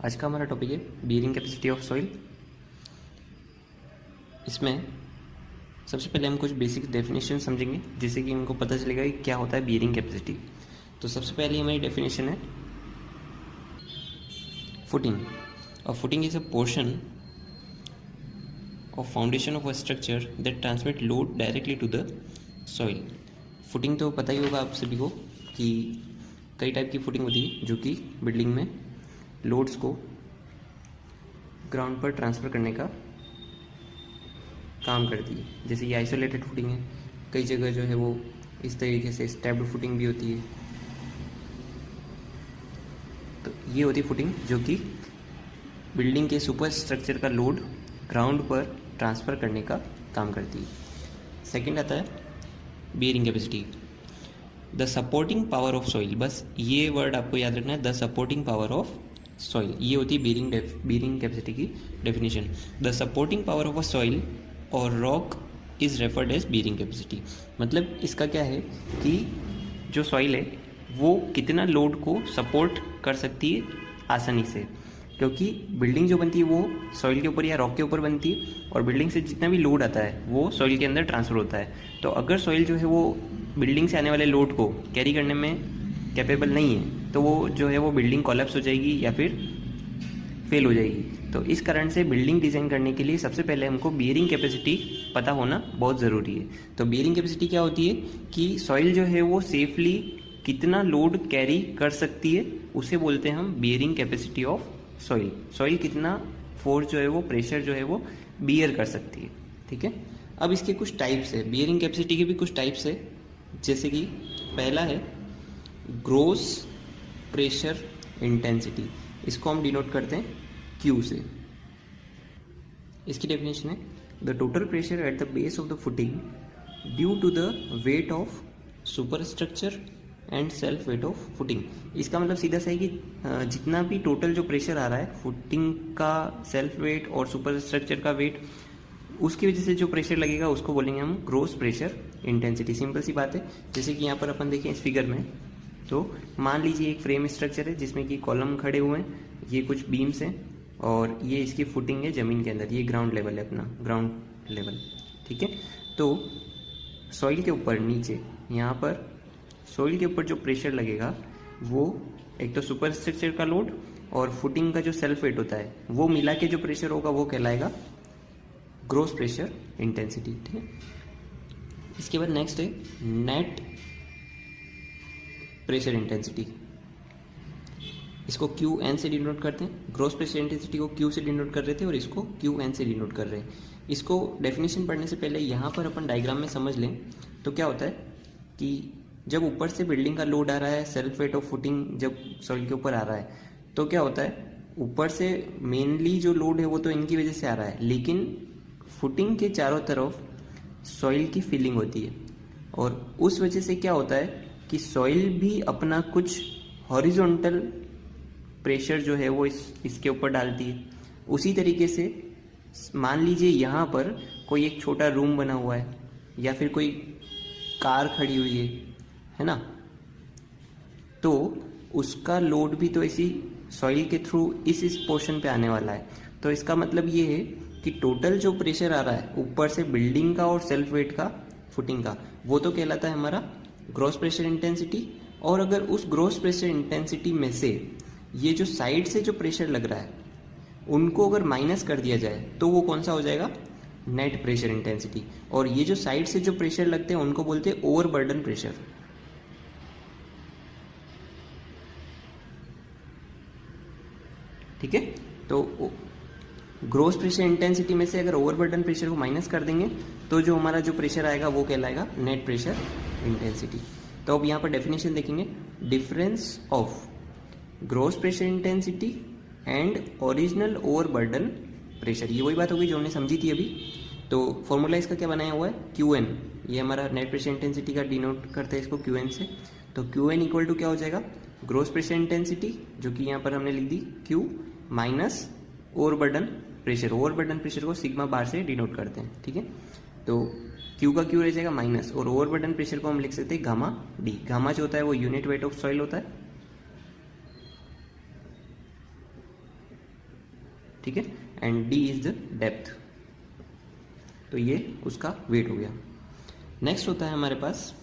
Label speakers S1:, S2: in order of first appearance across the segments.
S1: आज का हमारा टॉपिक है बियरिंग कैपेसिटी ऑफ सॉइल। इसमें सबसे पहले हम कुछ बेसिक डेफिनेशन समझेंगे जिससे कि हमको पता चलेगा कि क्या होता है बियरिंग कैपेसिटी। तो सबसे पहले हमारी डेफिनेशन है फुटिंग। और footing is a portion of foundation of a structure that transmit load directly to the soil. Footing तो पता ही होगा आप सभी को कि कई टाइप की फुटिंग होती है जो कि बिल्डिंग में लोड्स को ग्राउंड पर ट्रांसफ़र करने का काम करती है। जैसे ये आइसोलेटेड फुटिंग है, कई जगह जो है वो इस तरीके से स्टेप्ड फुटिंग भी होती है। तो ये होती है फुटिंग जो कि बिल्डिंग के सुपर स्ट्रक्चर का लोड ग्राउंड पर ट्रांसफ़र करने का काम करती है। सेकंड आता है bearing capacity, the supporting power of soil. बस ये वर्ड आपको याद रखना है, the supporting power of soil. ये होती है बियरिंग कैपेसिटी की definition. The supporting power of a soil और rock is referred as bearing capacity. मतलब इसका क्या है कि जो सॉइल है वो कितना लोड को सपोर्ट कर सकती है आसानी से, क्योंकि बिल्डिंग जो बनती है वो सॉइल के ऊपर या रॉक के ऊपर बनती है और बिल्डिंग से जितना भी लोड आता है वो सॉइल के अंदर ट्रांसफ़र होता है। तो अगर सॉइल जो है वो बिल्डिंग से आने वाले लोड को कैरी करने में कैपेबल नहीं है तो वो जो है वो बिल्डिंग कोलैप्स हो जाएगी या फिर फेल हो जाएगी। तो इस कारण से बिल्डिंग डिज़ाइन करने के लिए सबसे पहले हमको बियरिंग कैपेसिटी पता होना बहुत ज़रूरी है। तो बियरिंग कैपेसिटी क्या होती है कि सॉइल जो है वो सेफली कितना लोड कैरी कर सकती है, उसे बोलते हैं हम bearing capacity of soil. Soil कितना फोर्स जो है वो प्रेशर जो है वो बियर कर सकती है। ठीक है, अब इसके कुछ टाइप्स है, बियरिंग कैपेसिटी के भी कुछ टाइप्स है। जैसे कि पहला है ग्रोस प्रेशर इंटेंसिटी, इसको हम डिनोट करते हैं Q से। इसकी डेफिनेशन है the total pressure at the base of the footing due to the weight of super structure and self weight of footing. इसका मतलब सीधा सा है कि जितना भी टोटल जो प्रेशर आ रहा है फुटिंग का, सेल्फ वेट और सुपर स्ट्रक्चर का वेट, उसकी वजह से जो प्रेशर लगेगा उसको बोलेंगे हम ग्रोस प्रेशर इंटेंसिटी। सिंपल सी बात है। जैसे कि यहाँ पर अपन देखें इस फिगर में, तो मान लीजिए एक फ्रेम स्ट्रक्चर है जिसमें कि कॉलम खड़े हुए हैं, ये कुछ बीम्स हैं और ये इसकी फुटिंग है ज़मीन के अंदर, ये ग्राउंड लेवल है अपना, ग्राउंड लेवल। ठीक है, तो सॉइल के ऊपर नीचे यहाँ पर सॉइल के ऊपर जो प्रेशर लगेगा वो एक तो सुपर स्ट्रक्चर का लोड और फुटिंग का जो सेल्फ वेट होता है वो मिला के जो प्रेशर होगा वो कहलाएगा ग्रोस प्रेशर इंटेंसिटी। ठीक है, इसके बाद नेक्स्ट है नेट प्रेशर इंटेंसिटी। इसको QN से डिनोट करते हैं। ग्रोस प्रेशर इंटेंसिटी को Q से डिनोट कर रहे थे और इसको QN से डिनोट कर रहे हैं। इसको डेफिनेशन पढ़ने से पहले यहाँ पर अपन डायग्राम में समझ लें तो क्या होता है कि जब ऊपर से बिल्डिंग का लोड आ रहा है, सेल्फ वेट ऑफ फुटिंग जब सॉइल के ऊपर आ रहा है तो क्या होता है, ऊपर से मेनली जो लोड है वो तो इनकी वजह से आ रहा है, लेकिन फुटिंग के चारों तरफ सॉइल की फिलिंग होती है और उस वजह से क्या होता है कि सॉइल भी अपना कुछ हॉरिजॉन्टल प्रेशर जो है वो इसके ऊपर डालती है। उसी तरीके से मान लीजिए यहाँ पर कोई एक छोटा रूम बना हुआ है या फिर कोई कार खड़ी हुई है ना, तो उसका लोड भी तो इसी सॉइल के थ्रू इस पोर्शन पे आने वाला है। तो इसका मतलब ये है कि टोटल जो प्रेशर आ रहा है ऊपर से बिल्डिंग का और सेल्फ वेट का, फुटिंग का, वो तो कहलाता है हमारा ग्रोस प्रेशर इंटेंसिटी। और अगर उस ग्रोस प्रेशर इंटेंसिटी में से ये जो साइड से जो प्रेशर लग रहा है उनको अगर माइनस कर दिया जाए तो वो कौन सा हो जाएगा, नेट प्रेशर इंटेंसिटी। और ये जो साइड से जो प्रेशर लगते हैं उनको बोलते हैं ओवरबर्डन प्रेशर। ठीक है, तो ग्रोस प्रेशर इंटेंसिटी में से अगर ओवरबर्डन प्रेशर को माइनस कर देंगे तो जो हमारा जो प्रेशर आएगा वो कहलाएगा नेट प्रेशर इंटेंसिटी। तो अब यहाँ पर डेफिनेशन देखेंगे, difference of gross pressure intensity and original overburden pressure. ये वही बात हो गई जो हमने समझी थी अभी। तो फॉर्मूला इसका क्या बनाया हुआ है, QN, ये हमारा नेट प्रेशर इंटेंसिटी का डिनोट करते हैं इसको QN से। तो QN इक्वल टू क्या हो जाएगा, ग्रोस प्रेशर इंटेंसिटी जो कि यहाँ पर हमने लिख दी Q minus overburden pressure. Overburden pressure को सिग्मा बार से डिनोट करते हैं। ठीक है, तो Q का Q रह जाएगा माइनस, और ओवरबर्डन प्रेशर को हम लिख सकते हैं गामा D। गामा जो होता है वो यूनिट वेट ऑफ सॉइल होता है ठीक है, and D is the depth. तो ये उसका वेट हो गया। नेक्स्ट होता है हमारे पास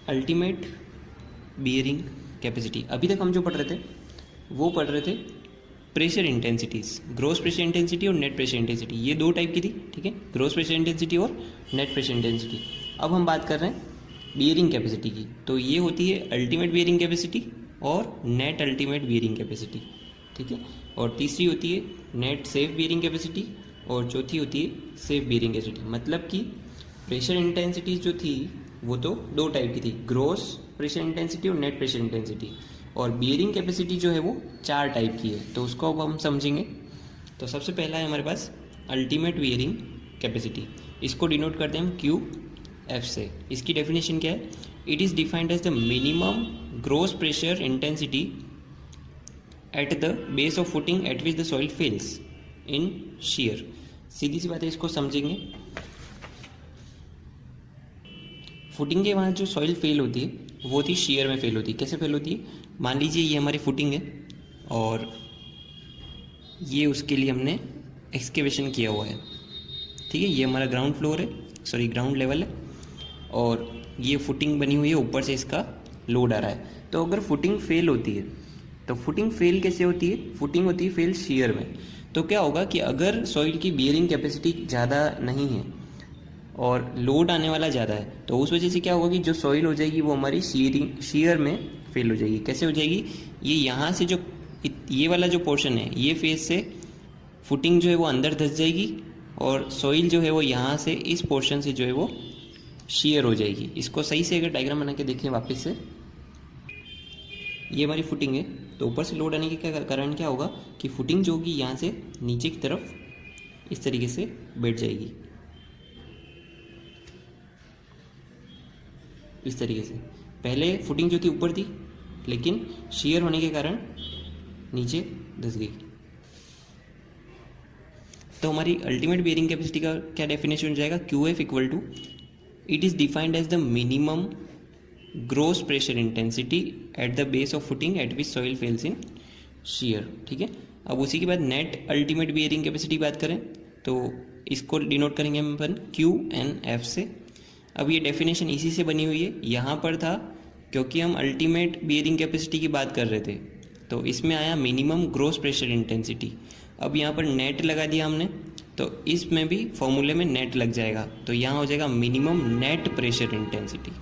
S1: अल्टीमेट बियरिंग कैपेसिटी। अभी तक हम जो पढ़ रहे थे वो पढ़ रहे थे pressure intensities, gross pressure intensity और नेट प्रेशर इंटेंसिटी, ये दो टाइप की थी, ठीक है, ग्रॉस प्रेशर इंटेंसिटी और नेट प्रेशर इंटेंसिटी। अब हम बात कर रहे हैं बियरिंग कैपेसिटी की, तो ये होती है अल्टीमेट बियरिंग कैपेसिटी और नेट अल्टीमेट बियरिंग कैपेसिटी, ठीक है, और तीसरी होती है नेट सेफ बियरिंग कैपेसिटी और चौथी होती है सेफ बियरिंग कैपेसिटी। मतलब कि प्रेशर इंटेंसिटीज जो थी वो तो दो टाइप की थी, ग्रॉस प्रेशर इंटेंसिटी और नेट प्रेशर इंटेंसिटी, और बियरिंग कैपेसिटी जो है वो चार टाइप की है, तो उसको अब हम समझेंगे। तो सबसे पहला है हमारे पास अल्टीमेट बियरिंग कैपेसिटी, इसको डिनोट करते हैं हम क्यू एफ से। इसकी डेफिनेशन क्या है? It is defined as the minimum gross pressure intensity at the base of footing at which the soil fails in shear. सीधी सी बात है, इसको समझेंगे। फुटिंग के वहाँ जो सॉइल फेल होती है वो थी शीयर में फेल होती है। कैसे फेल होती है? मान लीजिए ये हमारी फुटिंग है और ये उसके लिए हमने एक्सकेवेशन किया हुआ है, ठीक है, ये हमारा ग्राउंड फ्लोर है, सॉरी ग्राउंड लेवल है, और ये फुटिंग बनी हुई है, ऊपर से इसका लोड आ रहा है। तो अगर फुटिंग फेल होती है तो फुटिंग फेल कैसे होती है? फुटिंग होती है फेल शीयर में। तो क्या होगा कि अगर सॉइल की बियरिंग कैपेसिटी ज़्यादा नहीं है और लोड आने वाला ज़्यादा है तो उस वजह से क्या होगा कि जो सॉइल हो जाएगी वो हमारी शीयर में फेल हो जाएगी। कैसे हो जाएगी? ये यहाँ से जो ये वाला जो पोर्शन है ये फेज से फुटिंग जो है वो अंदर धंस जाएगी और सॉइल जो है वो यहाँ से इस पोर्शन से जो है वो शीयर हो जाएगी। इसको सही से अगर डायग्राम बना के देखें वापस से, ये हमारी फुटिंग है, तो ऊपर से लोड आने के क्या कारण क्या होगा कि फुटिंग जो होगी यहाँ से नीचे की तरफ इस तरीके से बैठ जाएगी, इस तरीके से। पहले फुटिंग जो थी ऊपर थी लेकिन शीयर होने के कारण नीचे धंस गई। तो हमारी अल्टीमेट बियरिंग कैपेसिटी का क्या डेफिनेशन हो जाएगा? Q f equal to it is defined as the minimum gross pressure intensity at the base of footing at which soil fails in shear, ठीक है। अब उसी के बाद नेट अल्टीमेट बियरिंग कैपेसिटी बात करें तो इसको डिनोट करेंगे हम अपन क्यू एन एफ से। अब ये डेफिनेशन इसी से बनी हुई है, यहाँ पर था क्योंकि हम अल्टीमेट बियरिंग कैपेसिटी की बात कर रहे थे तो इसमें आया मिनिमम ग्रॉस प्रेशर इंटेंसिटी। अब यहाँ पर नेट लगा दिया हमने तो इसमें भी फॉर्मूले में नेट लग जाएगा, तो यहाँ हो जाएगा मिनिमम नेट प्रेशर इंटेंसिटी,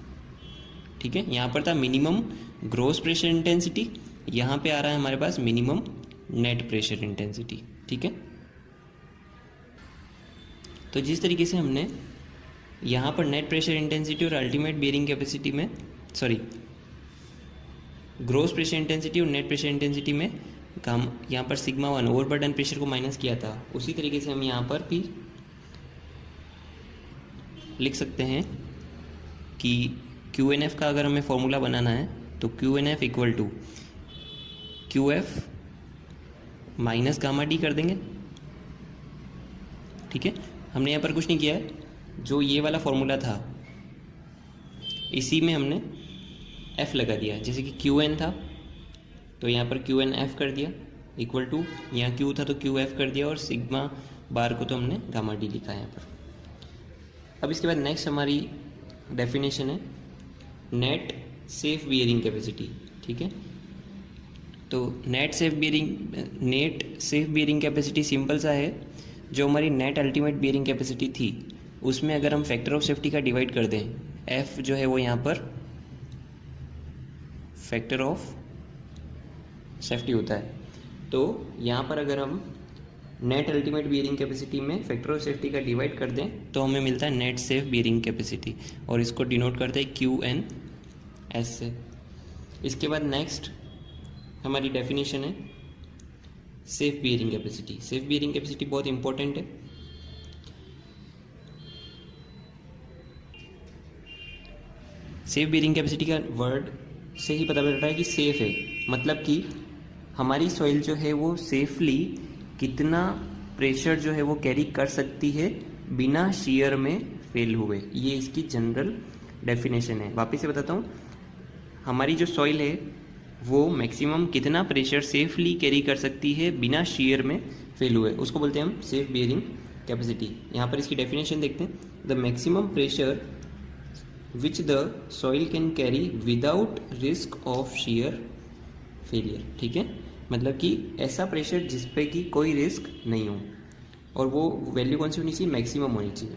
S1: ठीक है। यहाँ पर था मिनिमम ग्रॉस प्रेशर इंटेंसिटी, यहाँ पे आ रहा है हमारे पास मिनिमम नेट प्रेशर इंटेंसिटी, ठीक है। तो जिस तरीके से हमने यहाँ पर नेट प्रेशर इंटेंसिटी और अल्टीमेट बियरिंग कैपेसिटी में, सॉरी ग्रॉस प्रेशर इंटेंसिटी और नेट प्रेशर इंटेंसिटी में हम यहाँ पर सिग्मा 1 ओवरबर्डन प्रेशर को माइनस किया था, उसी तरीके से हम यहाँ पर भी लिख सकते हैं कि क्यू एन एफ का अगर हमें फॉर्मूला बनाना है तो q n f equal to q f minus gamma d कर देंगे, ठीक है। हमने यहाँ पर कुछ नहीं किया है, जो ये वाला फॉर्मूला था इसी में हमने एफ लगा दिया, जैसे कि क्यू एन था तो यहाँ पर क्यू एन एफ कर दिया इक्वल टू, यहाँ क्यू था तो क्यू एफ कर दिया और सिग्मा बार को तो हमने गामा डी लिखा है यहाँ पर। अब इसके बाद नेक्स्ट हमारी डेफिनेशन है नेट सेफ बियरिंग कैपेसिटी, ठीक है। तो net safe bearing capacity simple सा है, जो हमारी नेट अल्टीमेट बियरिंग कैपेसिटी थी उसमें अगर हम फैक्टर ऑफ सेफ्टी का डिवाइड कर दें, एफ जो है वो यहाँ पर फैक्टर ऑफ सेफ्टी होता है, तो यहाँ पर अगर हम नेट अल्टीमेट बियरिंग कैपेसिटी में फैक्टर ऑफ सेफ्टी का डिवाइड कर दें तो हमें मिलता है नेट सेफ बियरिंग कैपेसिटी, और इसको डिनोट करते हैं क्यू एन एस से। इसके बाद नेक्स्ट हमारी डेफिनेशन है safe bearing capacity. Safe bearing capacity बहुत इंपॉर्टेंट है। सेफ बियरिंग कैपेसिटी का वर्ड से ही पता चल रहा है कि सेफ है, मतलब कि हमारी सॉइल जो है वो सेफली कितना प्रेशर जो है वो कैरी कर सकती है बिना शीयर में फेल हुए, ये इसकी जनरल डेफिनेशन है। वापस से बताता हूँ, हमारी जो सॉइल है वो मैक्सिमम कितना प्रेशर सेफली कैरी कर सकती है बिना शीयर में फेल हुए, उसको बोलते हैं हम सेफ बियरिंग कैपेसिटी। यहाँ पर इसकी डेफिनेशन देखते हैं, the maximum pressure which the soil can carry without risk of shear failure. ठीक है, मतलब कि ऐसा प्रेशर जिस पे कि कोई रिस्क नहीं हो, और वो वैल्यू कौन सी होनी चाहिए, मैक्सिमम होनी चाहिए।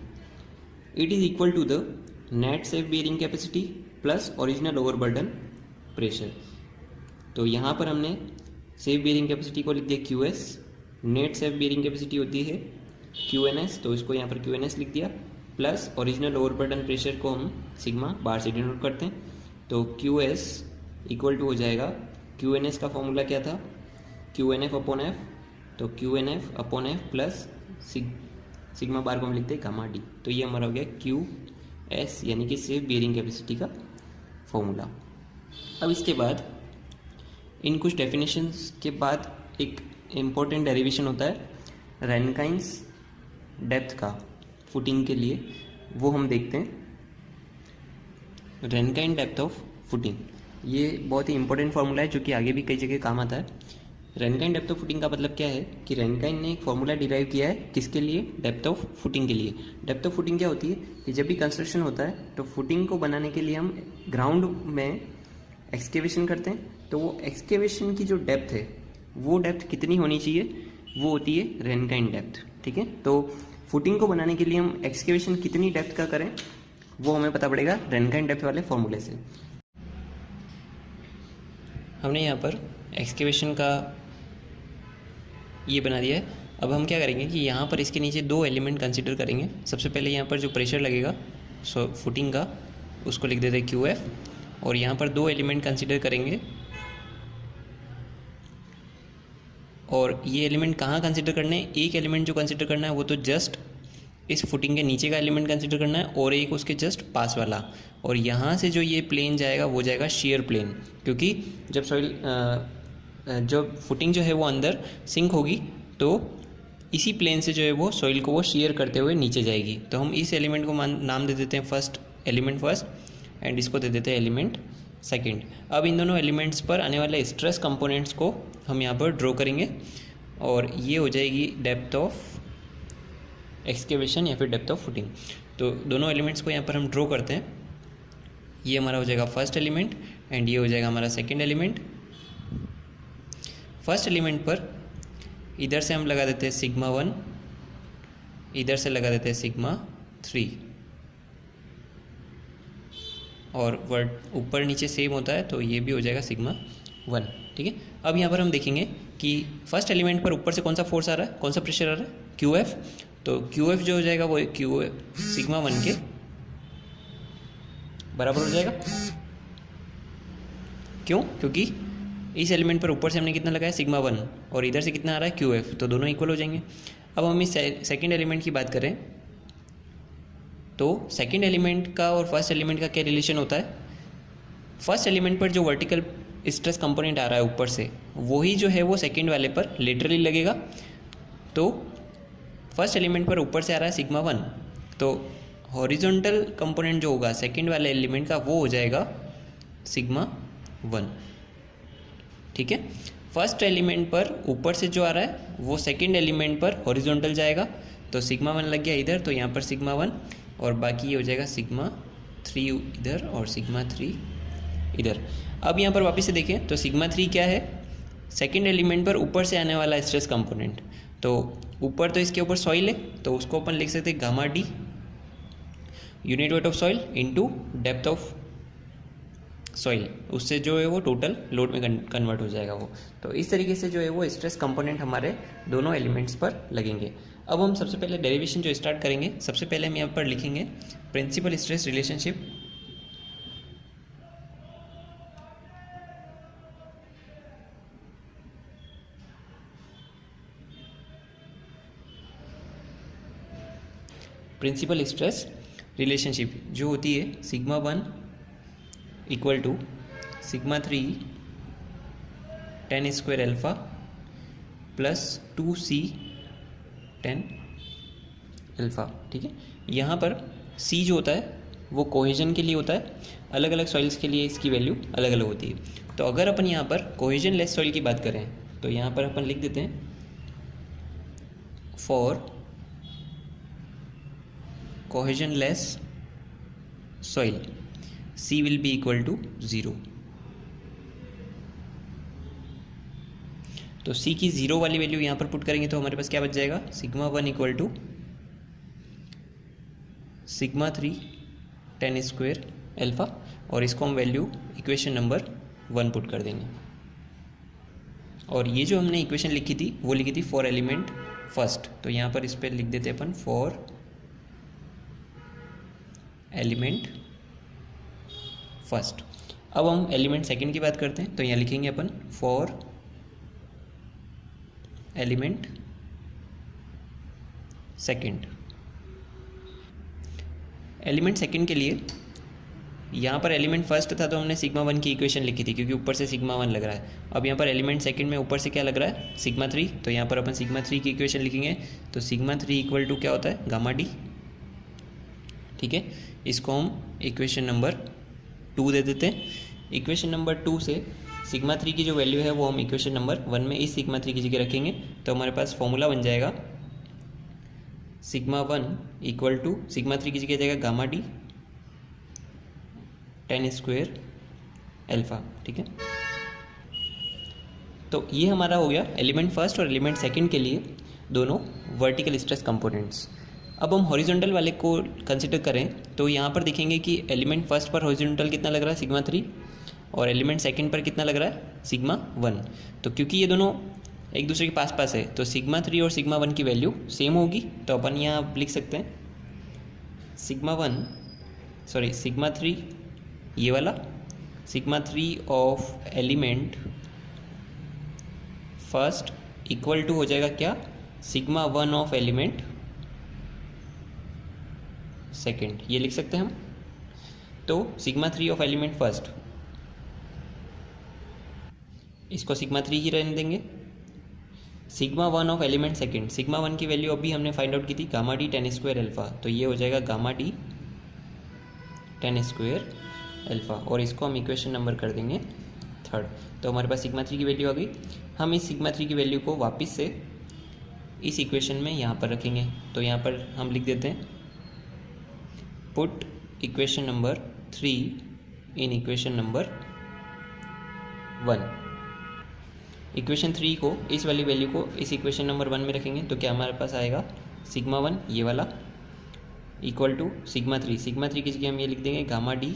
S1: It is equal to the net safe bearing capacity plus original overburden pressure. तो यहाँ पर हमने सेफ बियरिंग कैपेसिटी को लिख दिया QS, net safe bearing capacity होती है QNS, तो इसको यहाँ पर QNS लिख दिया, प्लस ओरिजिनल ओवरबर्डन प्रेशर को हम सिग्मा बार से डिनोट करते हैं। तो QS इक्वल टू हो जाएगा, QNS का फॉर्मूला क्या था, QNF अपॉन F, तो QNF upon F plus sigma bar को हम लिखते हैं गामा D। तो ये हमारा हो गया QS यानी कि सेफ बियरिंग कैपेसिटी का फॉर्मूला। अब इसके बाद इन कुछ डेफिनेशंस के बाद एक इम्पोर्टेंट डेरिवेशन होता है रैनकाइंस डेप्थ का फुटिंग के लिए, वो हम देखते हैं। रैनकाइन डेप्थ ऑफ फुटिंग, ये बहुत ही इंपॉर्टेंट फार्मूला है जो कि आगे भी कई जगह काम आता है। रैनकाइन डेप्थ ऑफ फुटिंग का मतलब क्या है कि रैनकाइन ने एक फार्मूला डिराइव किया है किसके लिए, डेप्थ ऑफ फुटिंग के लिए। डेप्थ ऑफ फुटिंग क्या होती है कि जब भी कंस्ट्रक्शन होता है तो फुटिंग को बनाने के लिए हम ग्राउंड में एक्सकेवेशन करते हैं, तो वो एक्सकेवेशन की जो डेप्थ है वो डेप्थ कितनी होनी चाहिए, वो होती है रैनकाइन डेप्थ। ठीक है, तो फुटिंग को बनाने के लिए हम एक्सकेवेशन कितनी डेप्थ का करें वो हमें पता पड़ेगा रैनकाइन डेप्थ वाले फॉर्मूले से। हमने यहाँ पर एक्सकेवेशन का ये बना दिया है। अब हम क्या करेंगे कि यहाँ पर इसके नीचे दो एलिमेंट कंसिडर करेंगे। सबसे पहले यहाँ पर जो प्रेशर लगेगा फुटिंग का, उसको लिख देते हैं QF, और यहाँ पर दो एलिमेंट कंसिडर करेंगे। और ये एलिमेंट कहाँ कंसिडर करने हैं, एक एलिमेंट जो कंसिडर करना है वो तो जस्ट इस फुटिंग के नीचे का एलिमेंट कंसिडर करना है, और एक उसके जस्ट पास वाला। और यहाँ से जो ये प्लेन जाएगा वो जाएगा शेयर प्लेन, क्योंकि जब सॉइल जब फुटिंग जो है वो अंदर सिंक होगी तो इसी प्लेन से जो है वो सॉइल को वो शेयर करते हुए नीचे जाएगी। तो हम इस एलिमेंट को नाम दे देते हैं फर्स्ट एलिमेंट फर्स्ट, एंड इसको दे देते हैं एलिमेंट सेकंड। अब इन दोनों एलिमेंट्स पर आने वाले स्ट्रेस कंपोनेंट्स को हम यहाँ पर ड्रॉ करेंगे, और ये हो जाएगी डेप्थ ऑफ एक्सकेवेशन या फिर डेप्थ ऑफ फुटिंग। तो दोनों एलिमेंट्स को यहाँ पर हम ड्रॉ करते हैं। ये हमारा हो जाएगा फर्स्ट एलिमेंट एंड ये हो जाएगा हमारा सेकंड एलिमेंट। फर्स्ट एलिमेंट पर इधर से हम लगा देते हैं सिग्मा 1, इधर से लगा देते हैं सिग्मा 3, और वर्ड ऊपर नीचे सेम होता है तो ये भी हो जाएगा सिग्मा 1। ठीक है, अब यहाँ पर हम देखेंगे कि फर्स्ट एलिमेंट पर ऊपर से कौन सा फोर्स आ रहा है, कौन सा प्रेशर आ रहा है, QF। तो QF जो हो जाएगा वो QF सिग्मा 1 के बराबर हो जाएगा। क्यों, क्योंकि इस एलिमेंट पर ऊपर से हमने कितना लगाया सिग्मा 1, और इधर से कितना आ रहा है QF, तो दोनों इक्वल हो जाएंगे। अब हम इस सेकेंड एलिमेंट की बात करें तो सेकेंड एलिमेंट का और फर्स्ट एलिमेंट का क्या रिलेशन होता है। फर्स्ट एलिमेंट पर जो वर्टिकल स्ट्रेस कंपोनेंट आ रहा है ऊपर से, वही जो है वो सेकेंड वाले पर लेटरली लगेगा। तो फर्स्ट एलिमेंट पर ऊपर से आ रहा है सिग्मा 1, तो हॉरिजॉन्टल कंपोनेंट जो होगा सेकेंड वाले एलिमेंट का वो हो जाएगा सिग्मा 1। ठीक है, फर्स्ट एलिमेंट पर ऊपर से जो आ रहा है वो सेकेंड एलिमेंट पर हॉरिजॉन्टल जाएगा, तो सिग्मा 1 लग गया इधर, तो यहाँ पर सिग्मा 1, और बाकी ये हो जाएगा सिग्मा 3 इधर और सिग्मा 3 इधर। अब यहाँ पर वापस से देखें तो सिग्मा 3 क्या है, सेकेंड एलिमेंट पर ऊपर से आने वाला स्ट्रेस कंपोनेंट। तो ऊपर तो इसके ऊपर सॉइल है, तो उसको अपन लिख सकते हैं gamma D, unit weight of soil into depth of soil, उससे जो है वो टोटल लोड में कन्वर्ट हो जाएगा वो। तो इस तरीके से जो है वो स्ट्रेस कंपोनेंट हमारे दोनों एलिमेंट्स पर लगेंगे। अब हम सबसे पहले डेरिवेशन जो स्टार्ट करेंगे, सबसे पहले हम यहाँ पर लिखेंगे principal stress relationship. Principal stress relationship जो होती है sigma 1 equal to sigma 3 10 square alpha plus 2C 10 alpha. ठीक है, यहाँ पर C जो होता है वो कोहेजन के लिए होता है, अलग अलग सॉइल्स के लिए इसकी वैल्यू अलग अलग होती है। तो अगर अपन यहाँ पर कोहेजन लेस सॉइल की बात करें तो यहाँ पर अपन लिख देते हैं for cohesion less soil C will be equal to 0। तो C की 0 वाली वैल्यू यहाँ पर पुट करेंगे तो हमारे पास क्या बच जाएगा, sigma 1 equal to sigma 3 10 square alpha, और इसको हम वैल्यू इक्वेशन नंबर 1 पुट कर देंगे। और ये जो हमने इक्वेशन लिखी थी वो लिखी थी फॉर एलिमेंट फर्स्ट, तो यहाँ पर इस पर लिख देते हैं अपन फॉर एलिमेंट फर्स्ट। अब हम एलिमेंट सेकंड की बात करते हैं, तो यहाँ लिखेंगे अपन for element second. Element second के लिए यहाँ पर एलिमेंट फर्स्ट था तो हमने सिग्मा 1 की इक्वेशन लिखी थी क्योंकि ऊपर से सिग्मा 1 लग रहा है। अब यहाँ पर एलिमेंट सेकंड में ऊपर से क्या लग रहा है, सिग्मा 3, तो यहाँ पर अपन सिग्मा 3 की इक्वेशन लिखेंगे। तो सिग्मा 3 इक्वल टू क्या होता है, गामा डी। ठीक है, इसको हम इक्वेशन नंबर 2 दे देते हैं। इक्वेशन नंबर 2 से सिग्मा 3 की जो वैल्यू है वो हम इक्वेशन नंबर 1 में इस सिग्मा 3 की जगह रखेंगे, तो हमारे पास फॉर्मूला बन जाएगा सिग्मा 1 इक्वल टू सिग्मा 3 की जगह जाएगा गामा डी 10 स्क्वायर अल्फा। ठीक है, तो ये हमारा हो गया एलिमेंट फर्स्ट और एलिमेंट सेकंड के लिए दोनों वर्टिकल स्ट्रेस कंपोनेंट्स। अब हम हॉरिजॉन्टल वाले को कंसिडर करें तो यहाँ पर देखेंगे कि एलिमेंट फर्स्ट पर हॉरिजॉन्टल कितना लग रहा है, सिग्मा 3, और एलिमेंट सेकंड पर कितना लग रहा है, सिग्मा 1। तो क्योंकि ये दोनों एक दूसरे के पास पास है तो सिग्मा 3 और सिग्मा 1 की वैल्यू सेम होगी, तो अपन यहाँ लिख सकते हैं सिग्मा 3 ये वाला, sigma 3 of element first equal to हो जाएगा क्या, सिग्मा 1 ऑफ एलिमेंट सेकंड, ये लिख सकते हैं हम। तो सिग्मा 3 ऑफ एलिमेंट फर्स्ट, इसको सिग्मा 3 ही रहने देंगे। Sigma 1 of element second, sigma 1 की वैल्यू अभी हमने फाइंड आउट की थी गामा डी 10 स्क्वायर अल्फा, तो ये हो जाएगा गामा डी 10 स्क्वायर अल्फा, और इसको हम इक्वेशन नंबर कर देंगे 3rd। तो हमारे पास सिग्मा 3 की वैल्यू आ गई। हम इस सिग्मा 3 की वैल्यू को वापस से इस इक्वेशन में यहाँ पर रखेंगे, तो यहाँ पर हम लिख देते हैं put equation number 3 in equation number 1। Equation 3 को, इस वाली वैल्यू को इस इक्वेशन नंबर 1 में रखेंगे तो क्या हमारे पास आएगा, सिग्मा 1 ये वाला इक्वल टू सिग्मा 3, सिग्मा 3 की जगह हम ये लिख देंगे गामा डी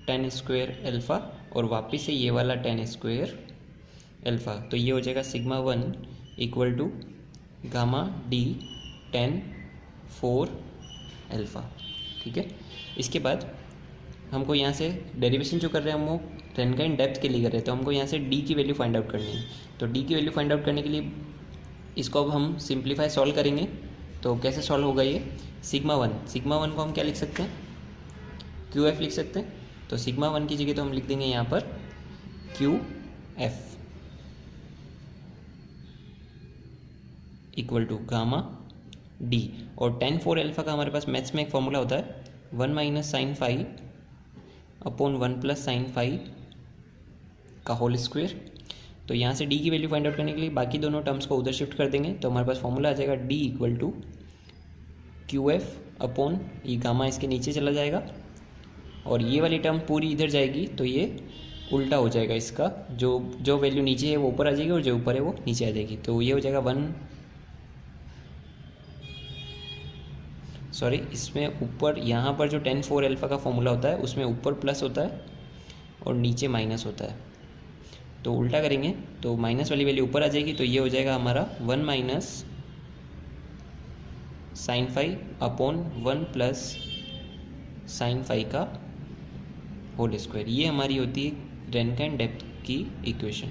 S1: 10 स्क्वायर अल्फा, और वापस से ये वाला 10 स्क्वायर अल्फा, तो ये हो जाएगा sigma 1 equal to gamma d 10 4 alpha. ठीक है, इसके बाद हमको यहाँ से डेरिवेशन जो कर रहे हैं हम वो रेनकाइन डेप्थ के लिए कर रहे हैं, तो हमको यहाँ से डी की वैल्यू फाइंड आउट करनी है। तो डी की वैल्यू फाइंड आउट करने के लिए इसको अब हम सिंप्लीफाई सॉल्व करेंगे। तो कैसे सॉल्व होगा ये, सिग्मा 1 को हम क्या लिख सकते हैं, क्यू एफ लिख सकते हैं। तो सिग्मा 1 की जगह तो हम लिख देंगे यहाँ पर q f equal to gamma d, और 10 4 अल्फा का हमारे पास मैथ्स में एक फॉर्मूला होता है 1 minus sine 5 upon 1 plus sine 5 का होल स्क्वायर। तो यहाँ से डी की वैल्यू फाइंड आउट करने के लिए बाकी दोनों टर्म्स को उधर शिफ्ट कर देंगे, तो हमारे पास फॉर्मूला आ जाएगा d equal to q f upon ये गामा इसके नीचे चला जाएगा, और ये वाली टर्म पूरी इधर जाएगी तो ये उल्टा हो जाएगा, इसका जो वैल्यू नीचे है वो ऊपर आ जाएगी और जो ऊपर है वो नीचे आ जाएगी। तो ये हो जाएगा इसमें ऊपर यहाँ पर जो 10 4 अल्फा का फॉर्मूला होता है उसमें ऊपर प्लस होता है और नीचे माइनस होता है, तो उल्टा करेंगे तो माइनस वाली वैल्यू ऊपर आ जाएगी, तो ये हो जाएगा हमारा 1 minus sine 5 upon 1 plus sine 5 का होल स्क्वायर। ये हमारी होती है रेनकाइन डेप्थ की इक्वेशन।